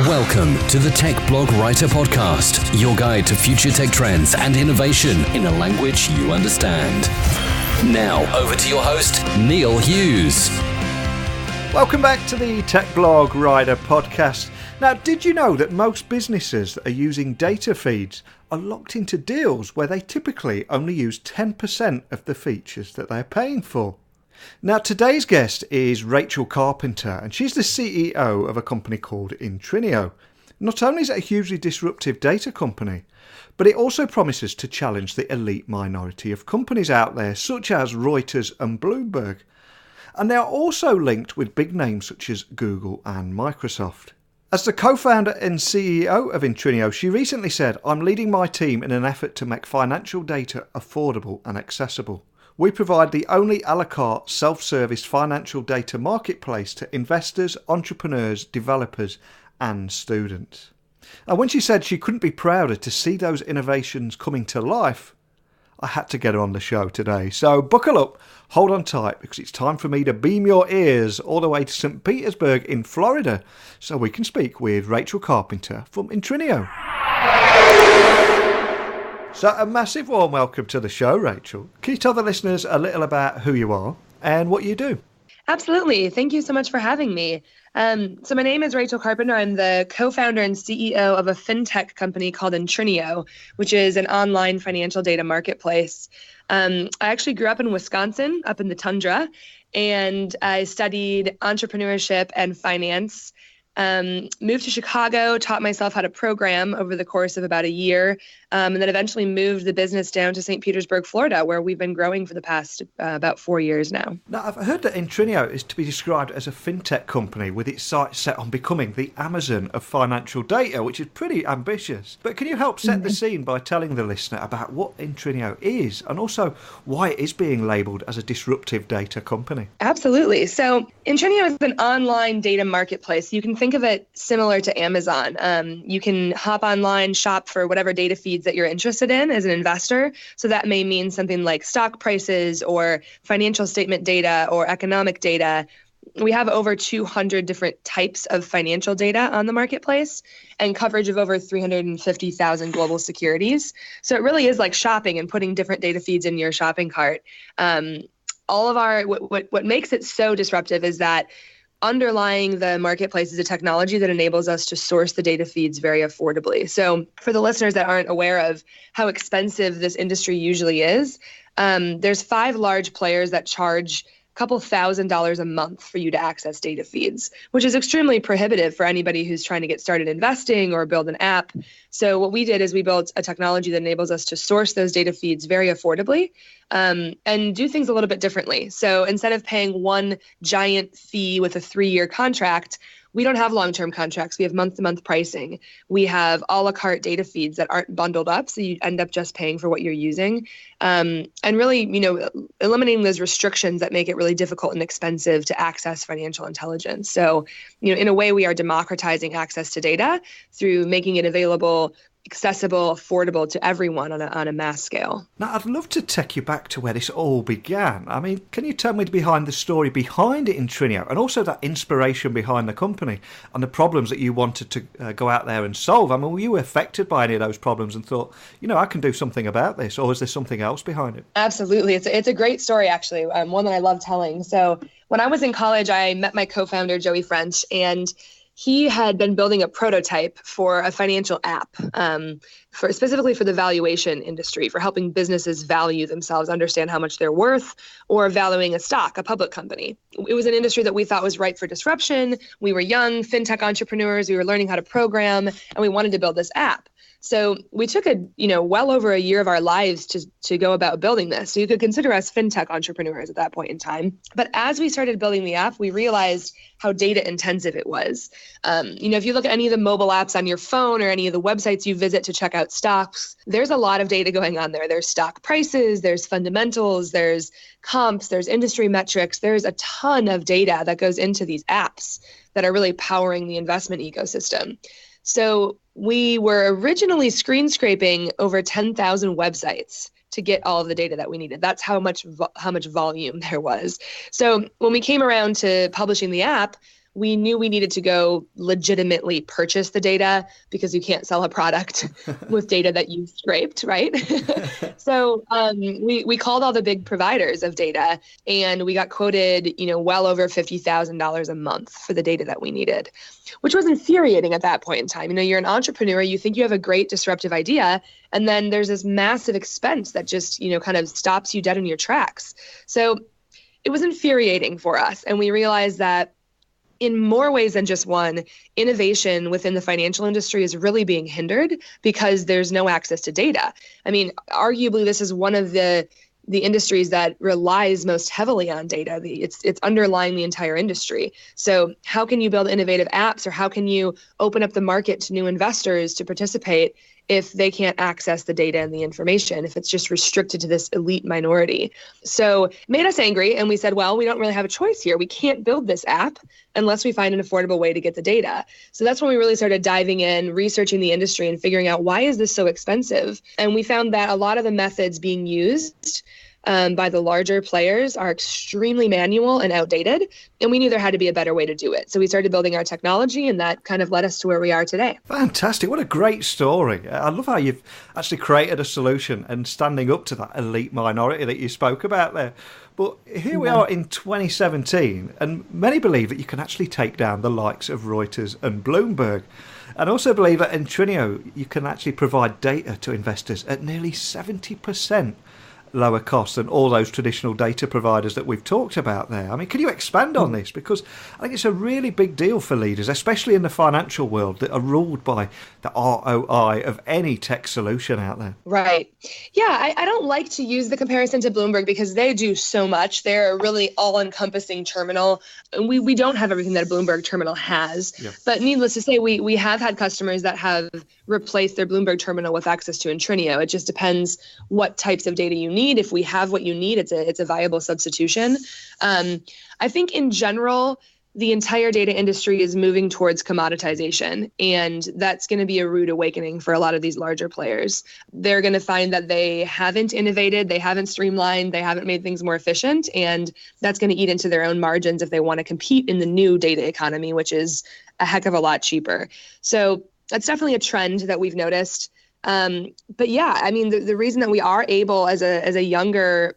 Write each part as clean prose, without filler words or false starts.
Welcome to the Tech Blog Writer Podcast, your guide to future tech trends and innovation in a language you understand. Now, over to your host, Neil Hughes. Welcome back to the Tech Blog Writer Podcast. Now, did you know that most businesses that are using data feeds are locked into deals where they typically only use 10% of the features that they're paying for? Now, today's guest is Rachel Carpenter, and she's the CEO of a company called Intrinio. Not only is it a hugely disruptive data company, but it also promises to challenge the elite minority of companies out there, such as Reuters and Bloomberg. And they are also linked with big names such as Google and Microsoft. As the co-founder and CEO of Intrinio, she recently said, "I'm leading my team in an effort to make financial data affordable and accessible. We provide the only a la carte self-service financial data marketplace to investors, entrepreneurs, developers and students." And when she said she couldn't be prouder to see those innovations coming to life, I had to get her on the show today. So buckle up, hold on tight, because it's time for me to beam your ears all the way to St. Petersburg in Florida so we can speak with Rachel Carpenter from Intrinio. So a massive warm welcome to the show, Rachel. Can you tell the listeners a little about who you are and what you do? Absolutely. Thank you so much for having me. So my name is Rachel Carpenter. I'm the co-founder and CEO of a fintech company called Intrinio, which is an online financial data marketplace. I actually grew up in Wisconsin, up in the tundra, and I studied entrepreneurship and finance. Moved to Chicago, taught myself how to program over the course of about a year, and then eventually moved the business down to St. Petersburg, Florida, where we've been growing for the past about 4 years now. Now, I've heard that Intrinio is to be described as a fintech company with its sights set on becoming the Amazon of financial data, which is pretty ambitious. But can you help set the scene by telling the listener about what Intrinio is and also why it is being labelled as a disruptive data company? Absolutely. So Intrinio is an online data marketplace. You can think of it similar to Amazon. You can hop online, shop for whatever data feeds that you're interested in as an investor. So that may mean something like stock prices or financial statement data or economic data. We have over 200 different types of financial data on the marketplace and coverage of over 350,000 global securities. So it really is like shopping and putting different data feeds in your shopping cart. All of our, what makes it so disruptive is that underlying the marketplace is a technology that enables us to source the data feeds very affordably. So for the listeners that aren't aware of how expensive this industry usually is, there's 5 large players that charge couple $1,000s a month for you to access data feeds, which is extremely prohibitive for anybody who's trying to get started investing or build an app. So what we did is we built a technology that enables us to source those data feeds very affordably and do things a little bit differently. So instead of paying one giant fee with a 3-year contract, we don't have long-term contracts. We have month-to-month pricing. We have a la carte data feeds that aren't bundled up, so you end up just paying for what you're using. And really, eliminating those restrictions that make it really difficult and expensive to access financial intelligence. So, in a way, we are democratizing access to data through making it available, accessible, affordable to everyone on a mass scale. Now, I'd love to take you back to where this all began. I mean, can you tell me behind the story behind it in Intrinio and also that inspiration behind the company and the problems that you wanted to go out there and solve? I mean, were you affected by any of those problems and thought, I can do something about this, or is there something else behind it? Absolutely. It's a great story, actually, one that I love telling. So when I was in college, I met my co-founder, Joey French, and he had been building a prototype for a financial app, specifically for the valuation industry, for helping businesses value themselves, understand how much they're worth, or valuing a stock, a public company. It was an industry that we thought was ripe for disruption. We were young fintech entrepreneurs. We were learning how to program, and we wanted to build this app. So we took well over a year of our lives to go about building this. So you could consider us fintech entrepreneurs at that point in time. But as we started building the app, we realized how data intensive it was. If you look at any of the mobile apps on your phone or any of the websites you visit to check out stocks, there's a lot of data going on there. There's stock prices, there's fundamentals, there's comps, there's industry metrics. There's a ton of data that goes into these apps that are really powering the investment ecosystem. So we were originally screen scraping over 10,000 websites to get all of the data that we needed. That's how much volume there was. So when we came around to publishing the app, we knew we needed to go legitimately purchase the data because you can't sell a product with data that you scraped, right? So we called all the big providers of data, and we got quoted, well over $50,000 a month for the data that we needed, which was infuriating at that point in time. You're an entrepreneur, you think you have a great disruptive idea, and then there's this massive expense that just, kind of stops you dead in your tracks. So it was infuriating for us. And we realized that in more ways than just one, innovation within the financial industry is really being hindered because there's no access to data. I mean, arguably, this is one of the industries that relies most heavily on data. It's underlying the entire industry. So how can you build innovative apps, or how can you open up the market to new investors to participate if they can't access the data and the information, if it's just restricted to this elite minority? So it made us angry, and we said, well, we don't really have a choice here. We can't build this app unless we find an affordable way to get the data. So that's when we really started diving in, researching the industry, and figuring out, why is this so expensive? And we found that a lot of the methods being used by the larger players are extremely manual and outdated, and we knew there had to be a better way to do it. So we started building our technology, and that kind of led us to where we are today. Fantastic. What a great story. I love how you've actually created a solution and standing up to that elite minority that you spoke about there. But here we are in 2017, and many believe that you can actually take down the likes of Reuters and Bloomberg. And also believe that Intrinio, you can actually provide data to investors at nearly 70% lower costs than all those traditional data providers that we've talked about there. I mean, can you expand on this? Because I think it's a really big deal for leaders, especially in the financial world, that are ruled by the ROI of any tech solution out there. Right. Yeah, I don't like to use the comparison to Bloomberg because they do so much. They're a really all-encompassing terminal. We don't have everything that a Bloomberg terminal has. Yeah. But needless to say, we have had customers that have replaced their Bloomberg terminal with access to Intrinio. It just depends what types of data you need. If we have what you need, it's a viable substitution. I think in general, the entire data industry is moving towards commoditization, and that's going to be a rude awakening for a lot of these larger players. They're going to find that they haven't innovated, they haven't streamlined, they haven't made things more efficient, and that's going to eat into their own margins if they want to compete in the new data economy, which is a heck of a lot cheaper. So that's definitely a trend that we've noticed. But yeah, I mean, the reason that we are able as a younger,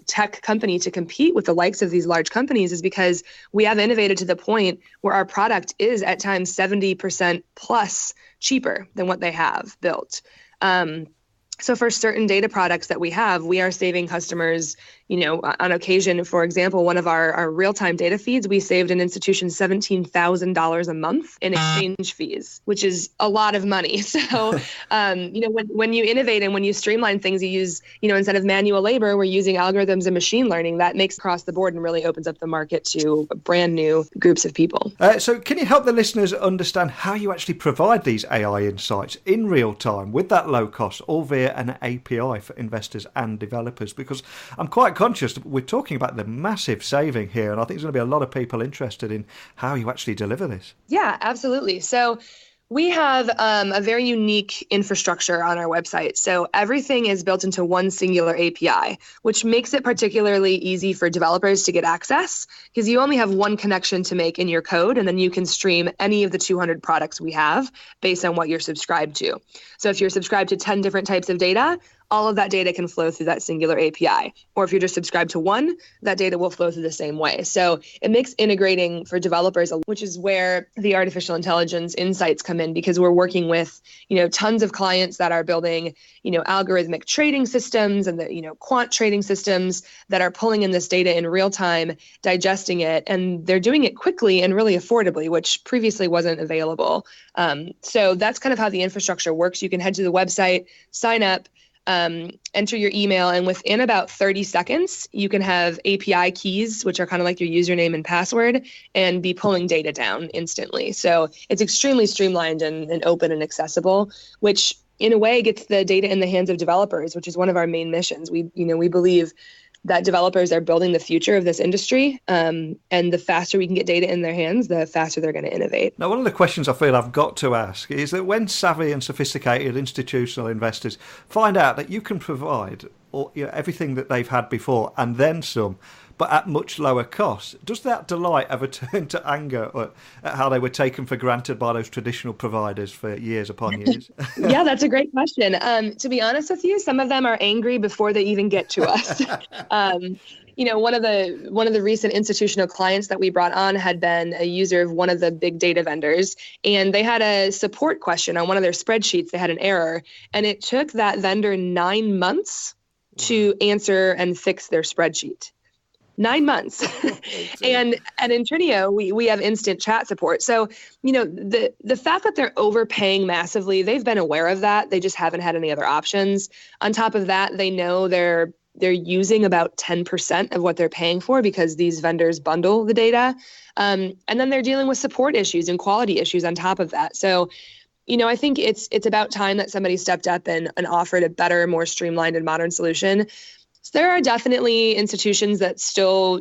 tech company to compete with the likes of these large companies is because we have innovated to the point where our product is at times 70% plus cheaper than what they have built. So for certain data products that we have, we are saving customers, on occasion. For example, one of our real-time data feeds, we saved an institution $17,000 a month in exchange fees, which is a lot of money. So, when you innovate and when you streamline things, you use, instead of manual labor, we're using algorithms and machine learning. That makes across the board and really opens up the market to brand new groups of people. So can you help the listeners understand how you actually provide these AI insights in real time with that low cost, all via an API for investors and developers? Because I'm quite conscious that we're talking about the massive saving here, and I think there's going to be a lot of people interested in how you actually deliver this. Yeah, absolutely. So we have a very unique infrastructure on our website. So everything is built into one singular API, which makes it particularly easy for developers to get access because you only have one connection to make in your code, and then you can stream any of the 200 products we have based on what you're subscribed to. So if you're subscribed to 10 different types of data, all of that data can flow through that singular API. Or if you're just subscribed to one, that data will flow through the same way. So it makes integrating for developers, which is where the artificial intelligence insights come in, because we're working with, tons of clients that are building, algorithmic trading systems and quant trading systems that are pulling in this data in real time, digesting it, and they're doing it quickly and really affordably, which previously wasn't available. So that's kind of how the infrastructure works. You can head to the website, sign up, enter your email, and within about 30 seconds, you can have API keys, which are kind of like your username and password, and be pulling data down instantly. So it's extremely streamlined and open and accessible, which in a way gets the data in the hands of developers, which is one of our main missions. We believe that developers are building the future of this industry, and the faster we can get data in their hands, the faster they're going to innovate. Now, one of the questions I feel I've got to ask is that when savvy and sophisticated institutional investors find out that you can provide everything that they've had before and then some, but at much lower cost. Does that delight ever turn to anger at how they were taken for granted by those traditional providers for years upon years? Yeah, that's a great question. To be honest with you, some of them are angry before they even get to us. One of the recent institutional clients that we brought on had been a user of one of the big data vendors, and they had a support question on one of their spreadsheets. They had an error, and it took that vendor 9 months to answer and fix their spreadsheet. 9 months. And at Intrinio, we have instant chat support. So, the fact that they're overpaying massively, they've been aware of that. They just haven't had any other options. On top of that, they know they're using about 10% of what they're paying for because these vendors bundle the data. And then they're dealing with support issues and quality issues on top of that. So, I think it's about time that somebody stepped up and offered a better, more streamlined and modern solution. So there are definitely institutions that still,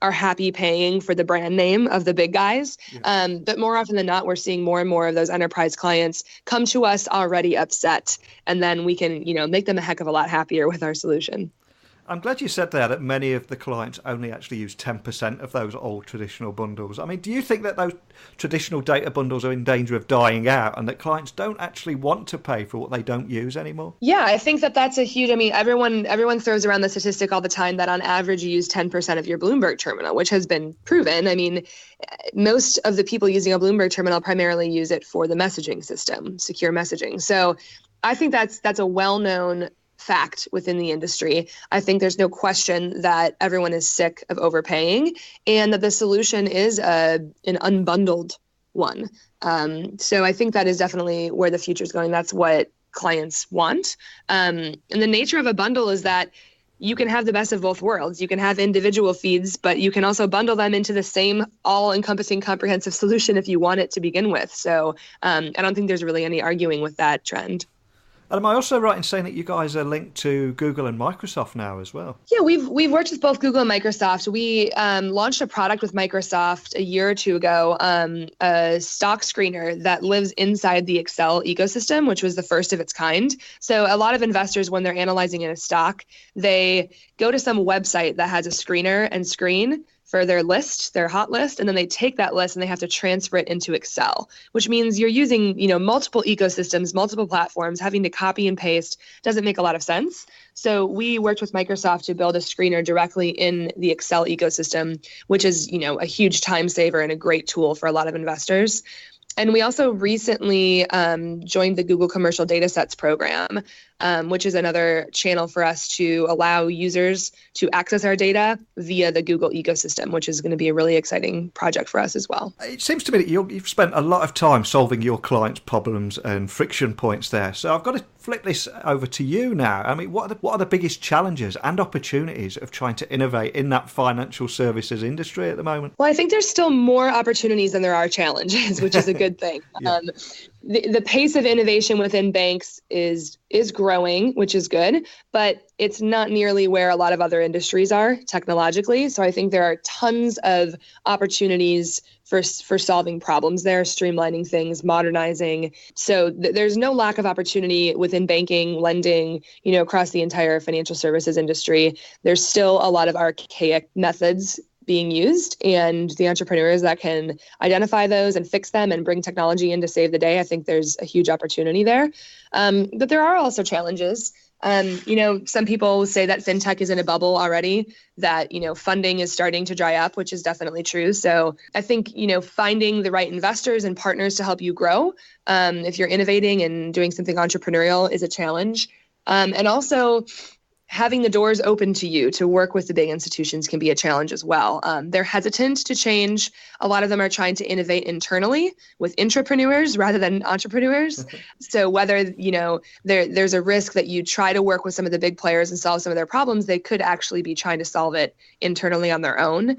are happy paying for the brand name of the big guys. Yeah. But more often than not, we're seeing more and more of those enterprise clients come to us already upset. And then we can, make them a heck of a lot happier with our solution. I'm glad you said there that many of the clients only actually use 10% of those old traditional bundles. I mean, do you think that those traditional data bundles are in danger of dying out and that clients don't actually want to pay for what they don't use anymore? Yeah, I think that's a huge, everyone throws around the statistic all the time that on average you use 10% of your Bloomberg terminal, which has been proven. I mean, most of the people using a Bloomberg terminal primarily use it for the messaging system, secure messaging. So I think that's a well-known fact within the industry. I think there's no question that everyone is sick of overpaying and that the solution is an unbundled one. So I think that is definitely where the future is going. That's what clients want. And the nature of a bundle is that you can have the best of both worlds. You can have individual feeds, but you can also bundle them into the same all-encompassing comprehensive solution if you want it to begin with. So I don't think there's really any arguing with that trend. And am I also right in saying that you guys are linked to Google and Microsoft now as well? Yeah, we've worked with both Google and Microsoft. We launched a product with Microsoft a year or two ago, a stock screener that lives inside the Excel ecosystem, which was the first of its kind. So a lot of investors, when they're analyzing in a stock, they go to some website that has a screener and screen for their list, their hot list, and then they take that list and they have to transfer it into Excel, which means you're using, multiple ecosystems, multiple platforms. Having to copy and paste doesn't make a lot of sense. So we worked with Microsoft to build a screener directly in the Excel ecosystem, which is, a huge time saver and a great tool for a lot of investors. And we also recently joined the Google Commercial Datasets program, which is another channel for us to allow users to access our data via the Google ecosystem, which is going to be a really exciting project for us as well. It seems to me that you've spent a lot of time solving your clients' problems and friction points there. So I've got to flip this over to you now. I mean, what are the biggest challenges and opportunities of trying to innovate in that financial services industry at the moment? Well, I think there's still more opportunities than there are challenges, which is a good thing. Yeah. The pace of innovation within banks is growing, which is good, but it's not nearly where a lot of other industries are technologically. So I think there are tons of opportunities for solving problems there, streamlining things, modernizing. So there's no lack of opportunity within banking, lending, across the entire financial services industry. There's still a lot of archaic methods being used, and the entrepreneurs that can identify those and fix them and bring technology in to save the day, I think there's a huge opportunity there. But there are also challenges. Some people say that fintech is in a bubble already, that, funding is starting to dry up, which is definitely true. So I think, finding the right investors and partners to help you grow, if you're innovating and doing something entrepreneurial, is a challenge. And also, having the doors open to you to work with the big institutions can be a challenge as well. They're hesitant to change. A lot of them are trying to innovate internally with intrapreneurs rather than entrepreneurs. So whether, there's a risk that you try to work with some of the big players and solve some of their problems, they could actually be trying to solve it internally on their own,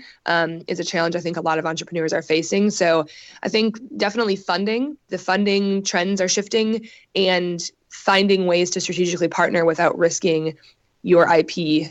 is a challenge I think a lot of entrepreneurs are facing. So I think definitely the funding trends are shifting, and finding ways to strategically partner without risking your IP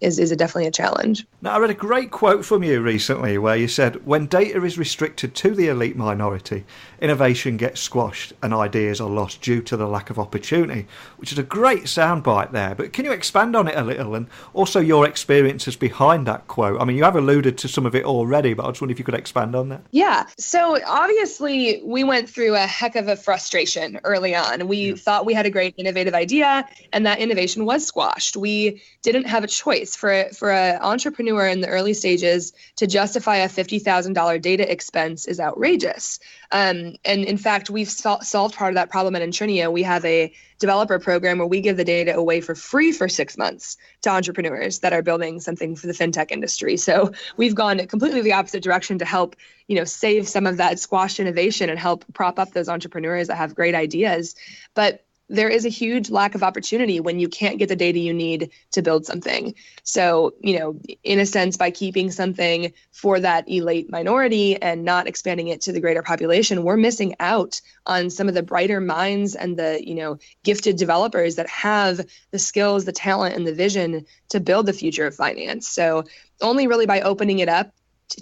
is definitely a challenge. Now, I read a great quote from you recently where you said, when data is restricted to the elite minority, innovation gets squashed and ideas are lost due to the lack of opportunity, which is a great soundbite there. But can you expand on it a little, and also your experiences behind that quote? I mean, you have alluded to some of it already, but I just wonder if you could expand on that. Yeah. So obviously, we went through a heck of a frustration early on. We thought we had a great innovative idea, and that innovation was squashed. We didn't have a choice. For an entrepreneur in the early stages to justify a $50,000 data expense is outrageous. And in fact, we've solved part of that problem at Intrinio. We have a developer program where we give the data away for free for 6 months to entrepreneurs that are building something for the fintech industry. So we've gone completely the opposite direction to help, save some of that squashed innovation and help prop up those entrepreneurs that have great ideas. But there is a huge lack of opportunity when you can't get the data you need to build something. So, in a sense, by keeping something for that elite minority and not expanding it to the greater population, we're missing out on some of the brighter minds and the, gifted developers that have the skills, the talent, and the vision to build the future of finance. So only really by opening it up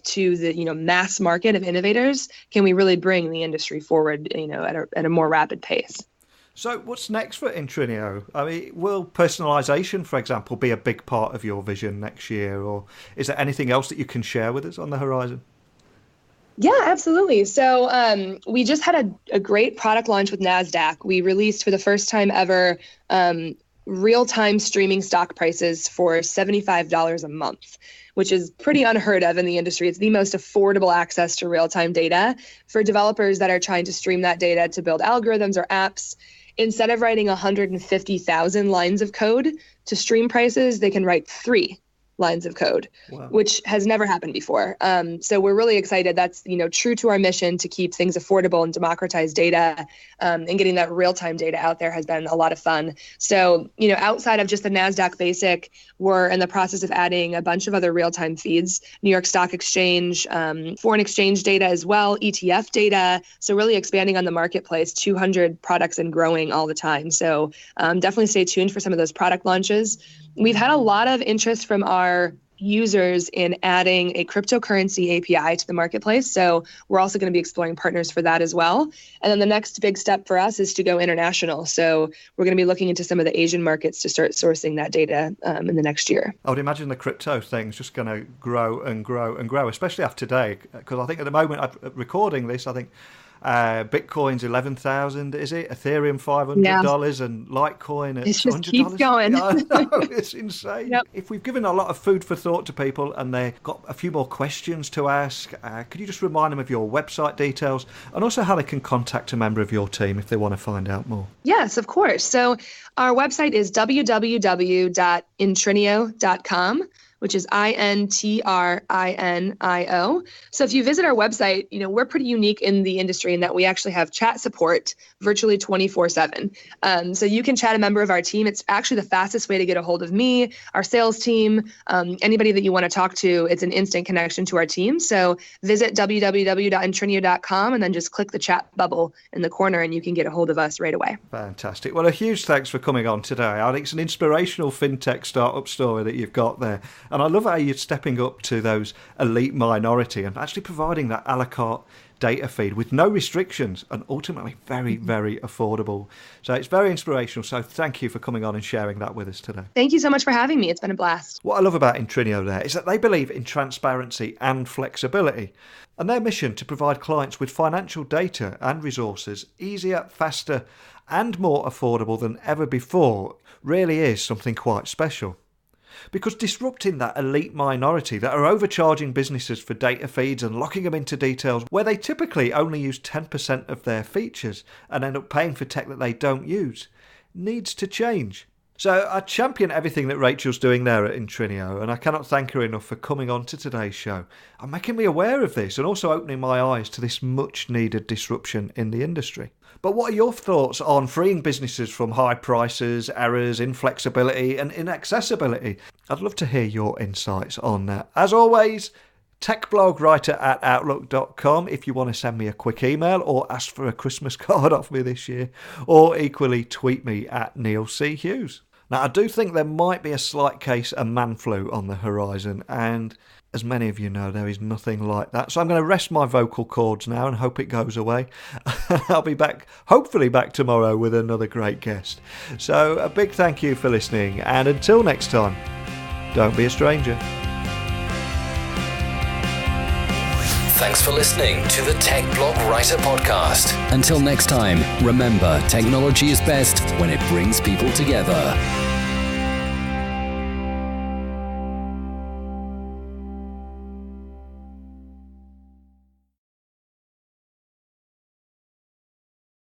to the mass market of innovators can we really bring the industry forward, at a more rapid pace. So what's next for Intrinio? I mean, will personalisation, for example, be a big part of your vision next year, or is there anything else that you can share with us on the horizon? Yeah, absolutely. So we just had a great product launch with NASDAQ. We released for the first time ever real-time streaming stock prices for $75 a month, which is pretty unheard of in the industry. It's the most affordable access to real-time data for developers that are trying to stream that data to build algorithms or apps. Instead of writing 150,000 lines of code to stream prices, they can write 3 lines of code, wow, which has never happened before. So we're really excited. That's, true to our mission to keep things affordable and democratize data, and getting that real-time data out there has been a lot of fun. So, outside of just the NASDAQ basic, we're in the process of adding a bunch of other real-time feeds, New York Stock Exchange, foreign exchange data as well, ETF data. So really expanding on the marketplace, 200 products and growing all the time. So definitely stay tuned for some of those product launches. We've had a lot of interest from our users in adding a cryptocurrency API to the marketplace. So we're also going to be exploring partners for that as well. And then the next big step for us is to go international. So we're going to be looking into some of the Asian markets to start sourcing that data in the next year. I would imagine the crypto thing's just going to grow and grow and grow, especially after today. Because I think at the moment, recording this, I think Bitcoin's 11,000, is it? Ethereum $500, and Litecoin at $100. It just keeps going. I know, it's insane. Yep. If we've given a lot of food for thought to people and they've got a few more questions to ask, could you just remind them of your website details and also how they can contact a member of your team if they want to find out more? Yes, of course. So our website is www.intrinio.com. which is INTRINIO. So if you visit our website, we're pretty unique in the industry in that we actually have chat support virtually 24/7. So you can chat a member of our team. It's actually the fastest way to get a hold of me, our sales team, anybody that you want to talk to. It's an instant connection to our team. So visit www.intrinio.com and then just click the chat bubble in the corner and you can get a hold of us right away. Fantastic. Well, a huge thanks for coming on today. I think it's an inspirational fintech startup story that you've got there. And I love how you're stepping up to those elite minority and actually providing that a la carte data feed with no restrictions and ultimately very, very affordable. So it's very inspirational. So thank you for coming on and sharing that with us today. Thank you so much for having me. It's been a blast. What I love about Intrinio there is that they believe in transparency and flexibility. And their mission to provide clients with financial data and resources easier, faster and more affordable than ever before really is something quite special. Because disrupting that elite minority that are overcharging businesses for data feeds and locking them into details where they typically only use 10% of their features and end up paying for tech that they don't use needs to change. So I champion everything that Rachel's doing there at Intrinio, and I cannot thank her enough for coming on to today's show and making me aware of this and also opening my eyes to this much needed disruption in the industry. But what are your thoughts on freeing businesses from high prices, errors, inflexibility and inaccessibility? I'd love to hear your insights on that. As always, techblogwriter@outlook.com if you want to send me a quick email or ask for a Christmas card off me this year, or equally tweet me at Neil C. Hughes. Now, I do think there might be a slight case of man flu on the horizon, and as many of you know, there is nothing like that. So I'm going to rest my vocal cords now and hope it goes away. I'll be back, hopefully back tomorrow with another great guest. So a big thank you for listening, and until next time, don't be a stranger. Thanks for listening to the Tech Blog Writer Podcast. Until next time, remember, technology is best when it brings people together.